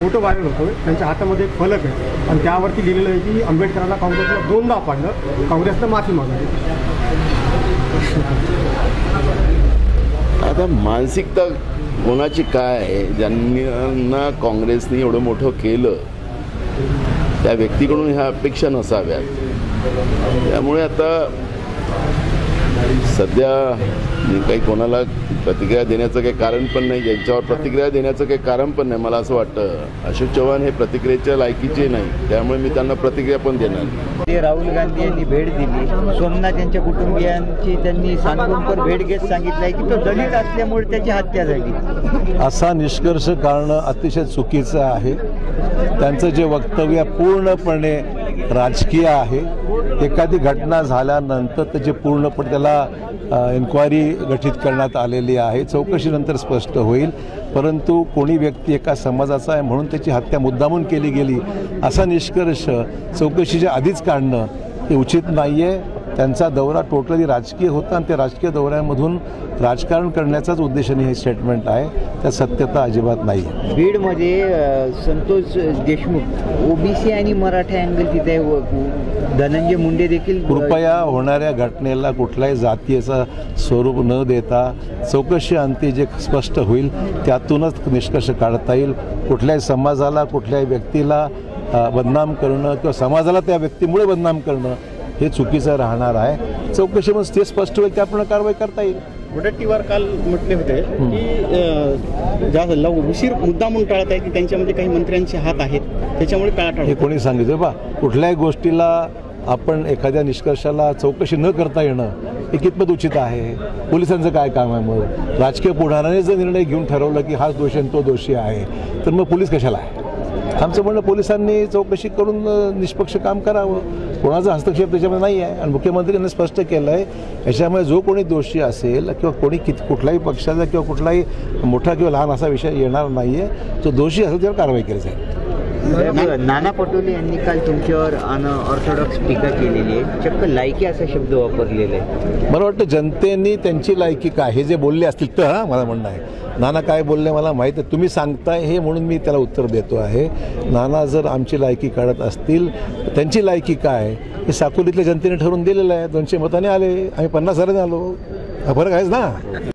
Photo viral होतोय, त्यांच्या हातामध्ये एक फलक आहे आणि त्यावरती लिहिलेलं आहे की आंबेडकरांना काँग्रेसला 2दा पाडलं, काँग्रेसनं माफी मागावी. आता मानसिकता कोणाची काय आहे? ज्यांना काँग्रेसने एवढं मोठं केलं त्या व्यक्तीकडून ह्या अपेक्षा नसाव्यात. त्यामुळे आता सध्या काही कोणाला प्रतिक्रिया देण्याचं काही कारण पण नाही, ज्यांच्यावर प्रतिक्रिया देण्याचं काही कारण पण नाही. मला असं वाटतं अशोक चव्हाण हे प्रतिक्रियेच्या लायकीचे नाही, त्यामुळे मी त्यांना प्रतिक्रिया पण देणार नाही. राहुल गांधी यांनी भेट दिली, सोमनाथ यांच्या कुटुंबियांची त्यांनी सांगूनपर भेट घेत सांगितलं आहे की तो दलित असल्यामुळे त्याची हत्या झाली. असा निष्कर्ष काढणं अतिशय चुकीचं आहे. त्यांचं जे वक्तव्य पूर्णपणे राजकीय आहे. एखादी घटना झाल्यानंतर त्याचे पूर्णपणे त्याला इन्क्वायरी गठीत करण्यात आलेली आहे, चौकशीनंतर स्पष्ट होईल. परंतु कोणी व्यक्ती एका समाजाचा आहे म्हणून त्याची हत्या मुद्दामून केली गेली असा निष्कर्ष चौकशीच्या आधीच काढणं हे उचित नाही आहे. त्यांचा दौरा टोटली राजकीय होता आणि त्या राजकीय दौऱ्यामधून राजकारण करण्याचाच उद्देशाने हे स्टेटमेंट आहे. त्या सत्यता अजिबात नाही. बीडमध्ये संतोष देशमुख ओबीसी आणि मराठा अँगल तिथे धनंजय मुंडे देखील. कृपया होणाऱ्या घटनेला कुठल्याही जातीचं स्वरूप न देता चौकशी अंती जे स्पष्ट होईल त्यातूनच निष्कर्ष काढता येईल. कुठल्याही समाजाला कुठल्याही व्यक्तीला बदनाम करणं किंवा समाजाला त्या व्यक्तीमुळे बदनाम करणं हे चुकीचं राहणार आहे. चौकशीमध्ये ते स्पष्ट होईल त्याप्रमाणे कारवाई करता येईल. वडट्टीवार काल म्हटले होते की ज्या उशीर मुद्दा म्हणून टाळत आहे की त्यांच्यामध्ये काही मंत्र्यांचे हात आहेत, त्याच्यामुळे टाळाटाळ. हे कोणी सांगितलं बा? कुठल्याही गोष्टीला आपण एखाद्या निष्कर्षाला चौकशी न करता येणं हे कितपत उचित आहे? पोलिसांचं काय काम आहे? मग राजकीय पुढाऱ्याने जर निर्णय घेऊन ठरवलं की हाच दोषी आणि तो दोषी आहे तर मग पोलीस कशाला आहे? आमचं म्हणणं पोलिसांनी चौकशी करून निष्पक्ष काम करावं. कोणाचा हस्तक्षेप त्याच्यामध्ये नाही आहे आणि मुख्यमंत्र्यांनी स्पष्ट केलं आहे याच्यामुळे जो कोणी दोषी असेल किंवा कोणी कुठल्याही पक्षाचा किंवा कुठलाही मोठा किंवा लहान असा विषय येणार नाही आहे. जो दोषी असेल त्यावर कारवाई केली जाईल. नाना पटोले यांनी काल तुमच्यावर अनऑर्थोडॉक्स टीका केलेली आहे, चक्क लायकी असा शब्द वापरलेला आहे. मला वाटतं जनतेने त्यांची लायकी काय हे जे बोलले असतील तर मला म्हणणं आहे. नाना काय बोलले मला माहीत आहे, तुम्ही सांगताय हे म्हणून मी त्याला उत्तर देतो आहे. नाना जर आमची लायकी काढत असतील त्यांची लायकी काय हे साकोलीतल्या जनतेने ठरवून दिलेलं आहे. 200 मताने आले, आम्ही 50,000ने आलो. हा फरक आहेच ना.